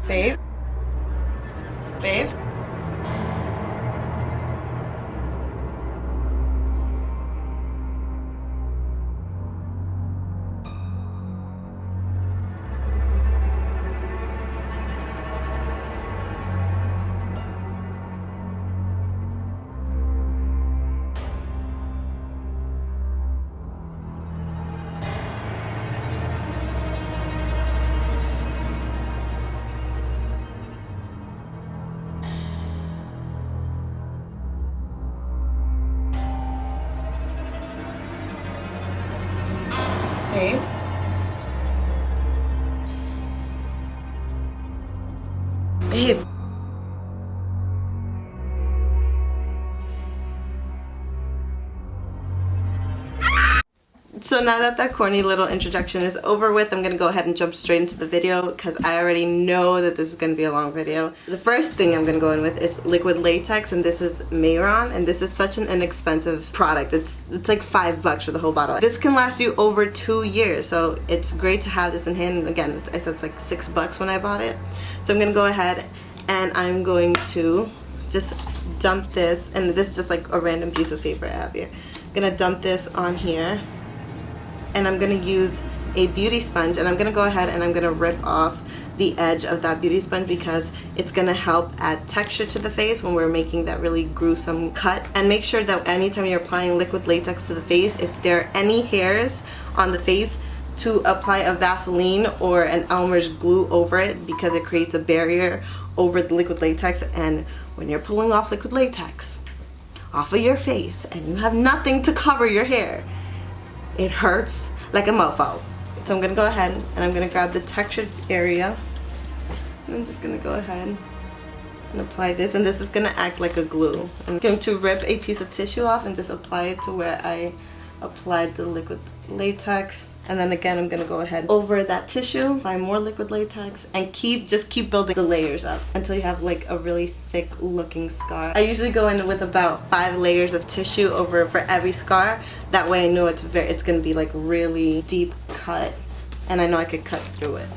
Babe? Babe? Babe? Babe? So now that that corny little introduction is over with, I'm going to go ahead and jump straight into the video because I already know that this is going to be a long video. The first thing I'm going to go in with is liquid latex, and this is Mehron, and this is such an inexpensive product. It's like $5 for the whole bottle. This can last you over 2 years, so it's great to have this in hand. And again, I said it's like $6 when I bought it. So I'm going to go ahead and I'm going to just dump this, and this is just like a random piece of paper I have here. I'm going to dump this on here. And I'm going to use a beauty sponge, and I'm going to go ahead and I'm going to rip off the edge of that beauty sponge because it's going to help add texture to the face when we're making that really gruesome cut. And make sure that anytime you're applying liquid latex to the face, if there are any hairs on the face, to apply a Vaseline or an Elmer's glue over it because it creates a barrier over the liquid latex. And when you're pulling off liquid latex off of your face and you have nothing to cover your hair, it hurts like a mofo. So I'm gonna go ahead and I'm gonna grab the textured area, and I'm just gonna go ahead and apply this, and this is gonna act like a glue. I'm going to rip a piece of tissue off and just apply it to where I applied the liquid latex. And then again, I'm gonna go ahead over that tissue, apply more liquid latex, and just keep building the layers up until you have like a really thick looking scar. I usually go in with about 5 layers of tissue over for every scar. That way I know it's gonna be like really deep cut, and I know I could cut through it.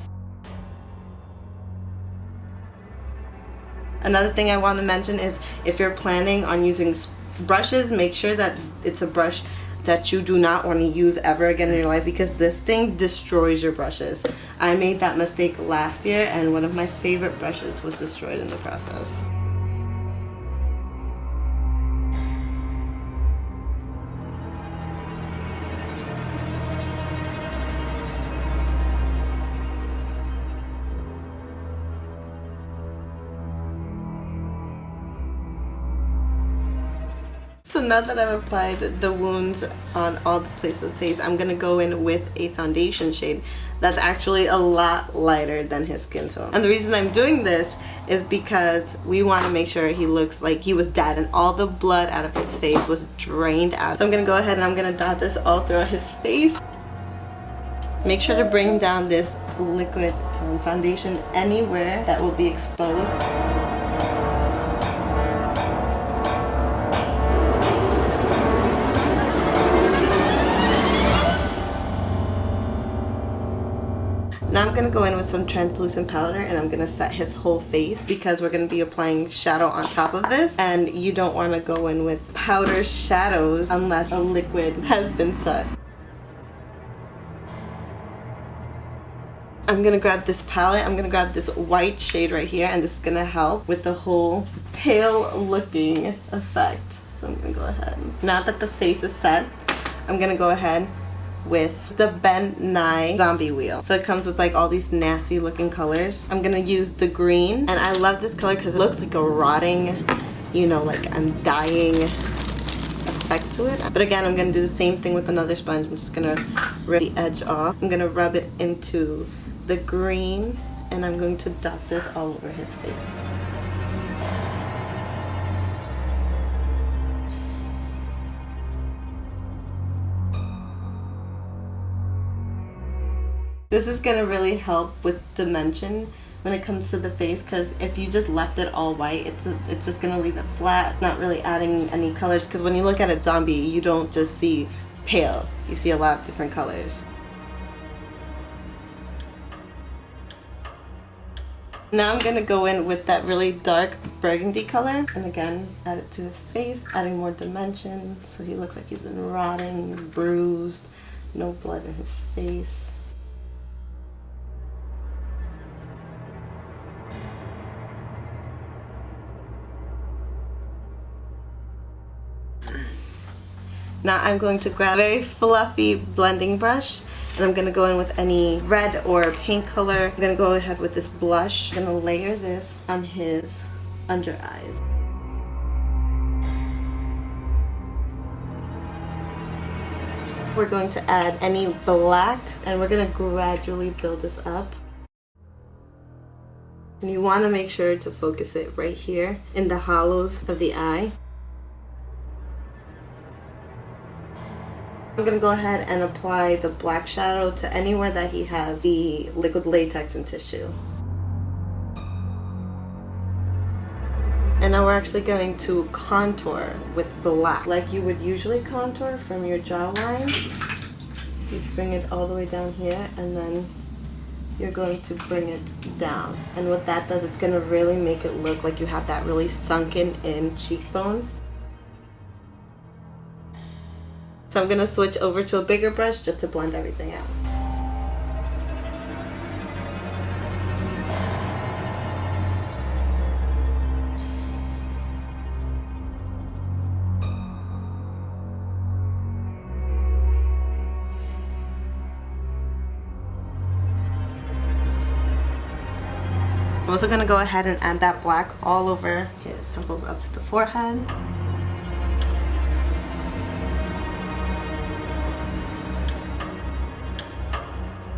Another thing I want to mention is if you're planning on using brushes, make sure that it's a brush that you do not want to use ever again in your life, because this thing destroys your brushes. I made that mistake last year, and one of my favorite brushes was destroyed in the process. So now that I've applied the wounds on all the places of the face, I'm going to go in with a foundation shade that's actually a lot lighter than his skin tone. And the reason I'm doing this is because we want to make sure he looks like he was dead and all the blood out of his face was drained out. So I'm going to go ahead and I'm going to dot this all throughout his face. Make sure to bring down this liquid foundation anywhere that will be exposed. Now I'm going to go in with some translucent powder, and I'm going to set his whole face because we're going to be applying shadow on top of this, and you don't want to go in with powder shadows unless a liquid has been set. I'm going to grab this palette, I'm going to grab this white shade right here, and this is going to help with the whole pale looking effect. So I'm going to go ahead. Now that the face is set, I'm going to go ahead with the Ben Nye zombie wheel. So it comes with like all these nasty looking colors. I'm gonna use the green, and I love this color because it looks like a rotting, you know, like I'm dying effect to it. But again, I'm gonna do the same thing with another sponge. I'm just gonna rip the edge off. I'm gonna rub it into the green, and I'm going to dot this all over his face. This is going to really help with dimension when it comes to the face, because if you just left it all white, it's just going to leave it flat, not really adding any colors, because when you look at a zombie, you don't just see pale, you see a lot of different colors. Now I'm gonna go in with that really dark burgundy color and again add it to his face, adding more dimension so he looks like he's been rotting, bruised, no blood in his face. Now I'm going to grab a very fluffy blending brush and I'm going to go in with any red or paint color. I'm going to go ahead with this blush. I'm going to layer this on his under eyes. We're going to add any black and we're going to gradually build this up. And you want to make sure to focus it right here in the hollows of the eye. I'm going to go ahead and apply the black shadow to anywhere that he has the liquid latex and tissue. And now we're actually going to contour with black, like you would usually contour from your jawline. You bring it all the way down here and then you're going to bring it down. And what that does, it's going to really make it look like you have that really sunken in cheekbone. So I'm going to switch over to a bigger brush just to blend everything out. I'm also going to go ahead and add that black all over his temples of the forehead.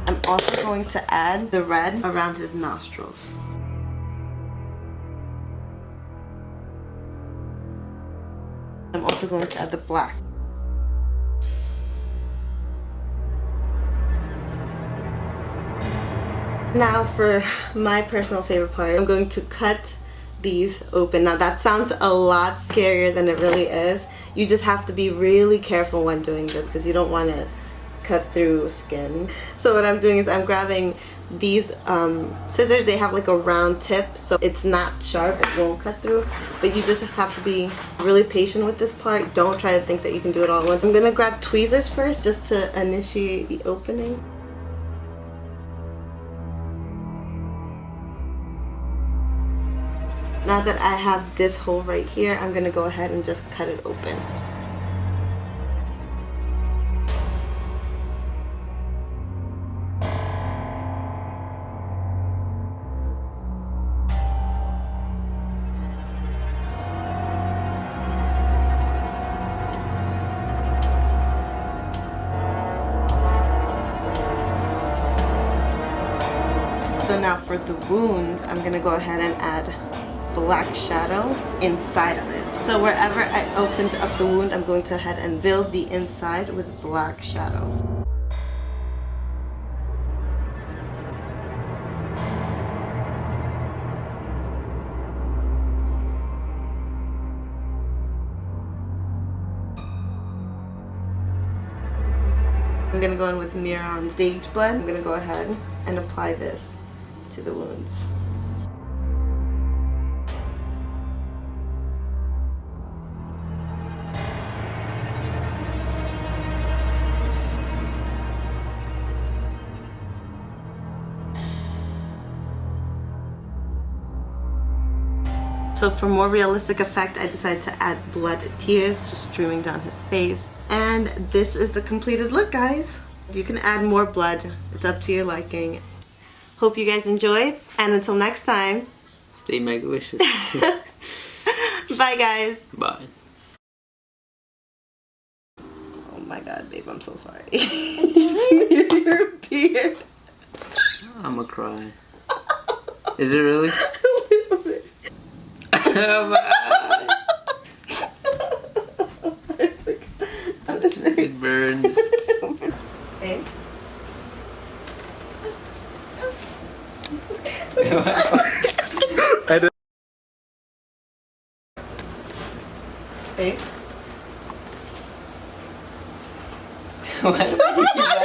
I'm also going to add the red around his nostrils. I'm also going to add the black. Now for my personal favorite part, I'm going to cut these open. Now that sounds a lot scarier than it really is. You just have to be really careful when doing this because you don't want to cut through skin. So what I'm doing is I'm grabbing these scissors. They have like a round tip, so it's not sharp, it won't cut through, but you just have to be really patient with this part. Don't try to think that you can do it all at once. I'm gonna grab tweezers first just to initiate the opening. Now that I have this hole right here, I'm gonna go ahead and just cut it open. So now for the wounds, I'm gonna go ahead and add black shadow inside of it. So wherever I opened up the wound, I'm going to head and build the inside with black shadow. I'm gonna go in with Mehron Stage Blend. I'm gonna go ahead and apply this to the wounds. So for more realistic effect, I decided to add blood tears just streaming down his face. And this is the completed look, guys. You can add more blood. It's up to your liking. Hope you guys enjoyed. And until next time. Stay megalicious. Bye, guys. Bye. Oh my god, babe, I'm so sorry. Your beard. I'ma cry. Is it really? A little bit. It burns. Babe? Babe? What?